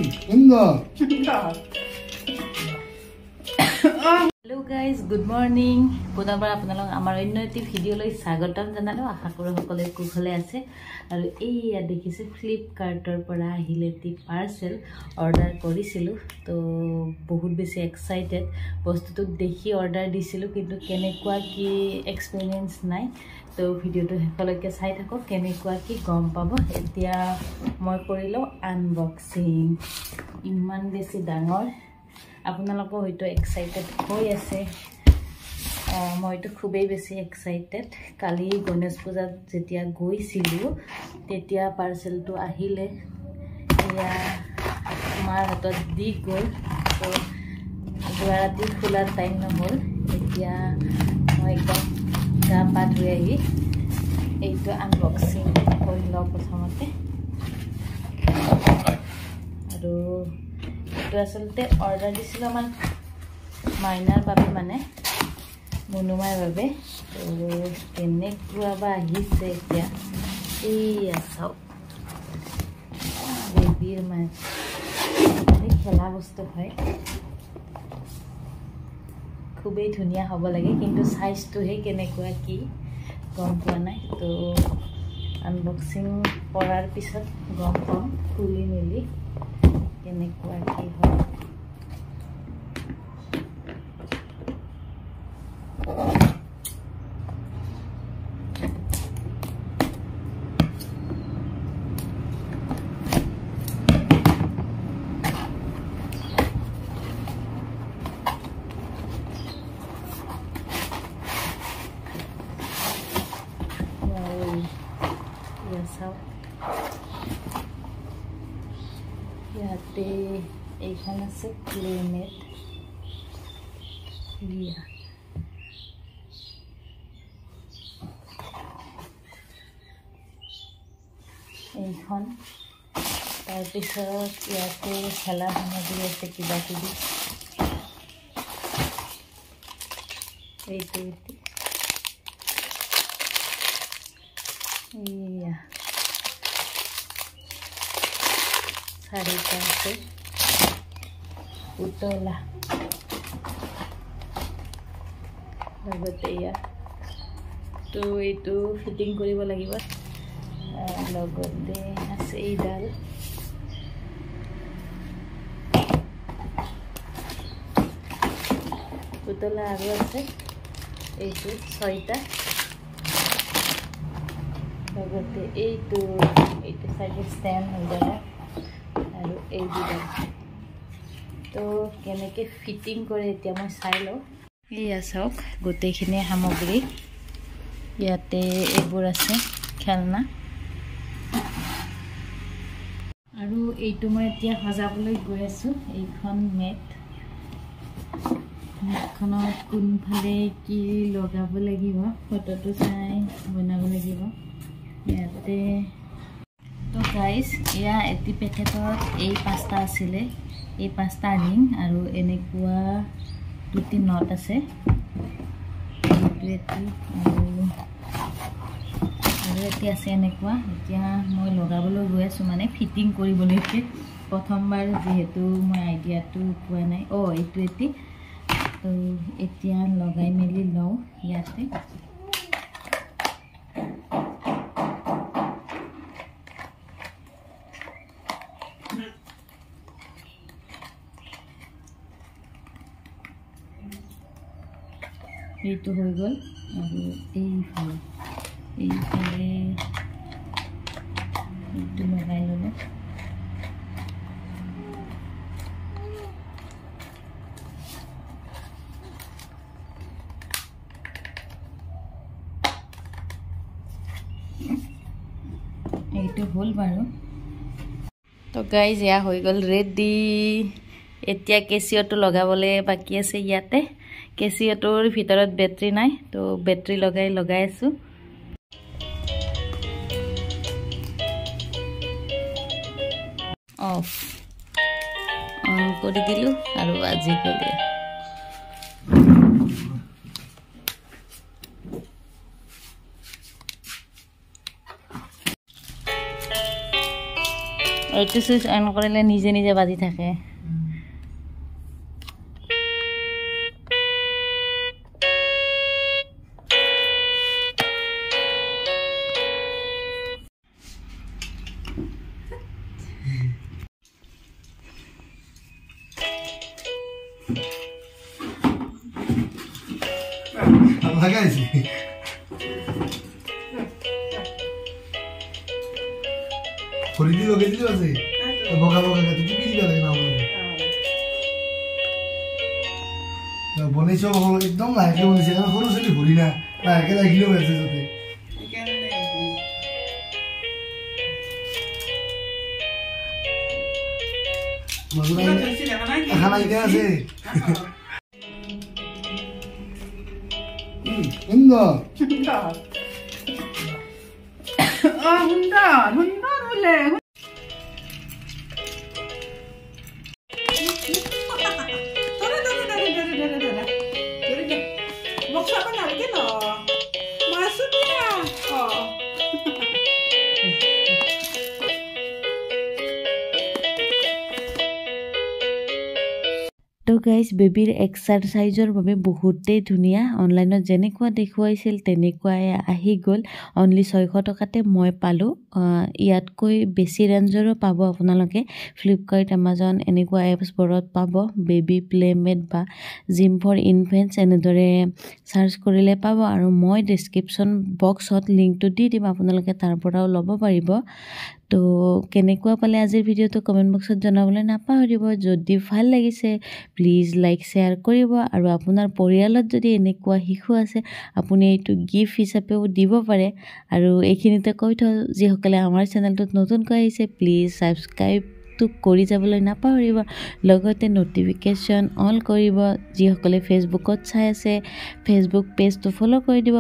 Hello guys, good morning. পুনৰবাৰ আপোনালোক আমাৰ অন্য এটি ভিডিঅ'লৈ স্বাগতম জনালো। আশা কৰো সকলোৱে কুশলে আছে আৰু এইয়া দেখিছে ফ্লিপকাৰ্টৰ পৰা আহিলে এটি পাৰ্সেল অৰ্ডাৰ কৰিছিলো। তো বহুত বেছি এক্সাইটেড বস্তুটো দেখি অৰ্ডাৰ দিছিলো, কিন্তু কেনেকুৱা কি এক্সপেৰিয়েন্স নাই। তো ভিডিঅ'টো শেষলৈকে চাই থাকক, কেনেকুৱা কি গম পাব। এতিয়া মই কৰিলো আনবক্সিং। ইমান বেছি ডাঙৰ, আপোনালোকে হয়তো এক্সাইটেড হৈ আছে। মইতো খুবেই বেছি এক্সাইটেড। কালি গণেশ পূজাত যেতিয়া গৈছিলোঁ তেতিয়া পাৰ্সেলটো আহিলে, এয়া আমাৰ হাতত দি গ'ল। তো যোৱা ৰাতি খোলাৰ টাইম নহ'ল। এতিয়া মই একদম গা পা ধুই আহি এইটো আনবক্সিং কৰি লওঁ প্ৰথমতে। আৰু এইটো আচলতে অৰ্ডাৰ দিছিলোঁ আমাৰ মাইনাৰ বাবে, মানে মুনুমাৰ বাবে। তো কেনেকুৱা বা আহিছে এতিয়া। এইয়া চাওক, বেবীৰ মাছ খেলা বস্তু হয়, খুবেই ধুনীয়া হ'ব লাগে, কিন্তু চাইজটোহে কেনেকুৱা কি গম পোৱা নাই। তো আনবক্সিং কৰাৰ পিছত গম পাম খুলি মেলি কেনেকুৱা কি হয়। ইয়াতে এইখন আছে প্লেনেট। এইখন তাৰপিছত ইয়াতে খেলা সামগ্ৰী আছে কিবা কিবি। এইটো এয়া চাৰিটা আছে পুতলা, লগতে এয়া তো এইটো ফিটিং কৰিব লাগিব। লগতে আছে এইডাল, পুতলা আৰু আছে এইটো 6টা। লগতে এইটো চাইডে ষ্টেণ্ড হৈ যাব আৰু এই দুটা। তো কেনেকৈ ফিটিং কৰে এতিয়া মই চাই লওঁ। এয়া চাওক গোটেইখিনি সামগ্ৰী ইয়াতে এইবোৰ আছে খেলনা। আৰু এইটো মই এতিয়া সজাবলৈ গৈ আছোঁ। এইখন মেটখনত কোনফালে কি লগাব লাগিব ফটোটো চাই বনাব লাগিব ইয়াতে। তো গাইজ, এয়া এটি পেকেটত এই 5টা আছিলে, এই 5টা ৰিং আৰু এনেকুৱা 2টি নট আছে। আৰু এটি আছে এনেকুৱা। এতিয়া মই লগাবলৈ গৈ আছোঁ, মানে ফিটিং কৰিবলৈকে প্ৰথমবাৰ, যিহেতু মই আইডিয়াটো পোৱা নাই। এইটো এটি। তো এতিয়া লগাই মেলি লওঁ ইয়াতে। এইটো হৈ গ'ল। আৰু এইফালে এইটো লগাই ল'লোঁ। এইটো হ'ল বাৰু। তো গাইজ, এয়া হৈ গ'ল ৰেডি। এতিয়া কেচিঅ'টো লগাবলৈ বাকী আছে ইয়াতে। কেচিঅ'টোৰ ভিতৰত বেটাৰী নাই, তো বেটাৰী লগাই আছোঁ। অফ অন কৰি দিলোঁ আৰু আজি গ'লে। এইটো সুইচ অন কৰিলে নিজে নিজে বাজি থাকে লাগাইছি খরিদি লগে দিলো আছে বগা বগা কাটে কি দিবা লাগে না বনেছো একদম লাইকে বনেছে কারণ সরু সলি ভরি না লাইকে লাগিলো আছে যতে মজুরা খানা ইতে আছে Hunda. Hunda boleh. Maksud apa nak ke no? Maksudnya. Oh. তো গাইজ বেবীৰ এক্সাৰচাইজৰ বাবে বহুতেই ধুনীয়া অনলাইনত যেনেকুৱা দেখুৱাইছিল তেনেকুৱাই আহি গ'ল অনলি 600 টকাতে মই পালোঁ ইয়াতকৈ বেছি ৰেঞ্জৰো পাব আপোনালোকে ফ্লিপকাৰ্ট এমাজন এনেকুৱা এপছবোৰত পাব বেবী প্লেমেট বা জিম ফৰ ইনফেণ্টছ এনেদৰে চাৰ্চ কৰিলে পাব আৰু মই ডেছক্ৰিপশ্যন বক্সত লিংকটো দি দিম আপোনালোকে তাৰ পৰাও ল'ব পাৰিব তো কেনেকুৱা পালে আজিৰ ভিডিঅ'টো কমেণ্ট বক্সত জনাবলৈ নাপাহৰিব যদি ভাল লাগিছে প্লিজ লাইক শ্বেয়াৰ কৰিব আৰু আপোনাৰ পৰিয়ালত যদি এনেকুৱা শিশু আছে আপুনি এইটো গিফ্ট হিচাপেও দিব পাৰে আৰু এইখিনিতে কৈ থওঁ যিসকলে আমাৰ চেনেলটোত নতুনকৈ আহিছে প্লিজ ছাবস্ক্ৰাইবটো কৰি যাবলৈ নাপাহৰিব লগতে ন'টিফিকেশ্যন অন কৰিব যিসকলে ফেচবুকত চাই আছে ফেচবুক পেজটো ফ'ল' কৰি দিব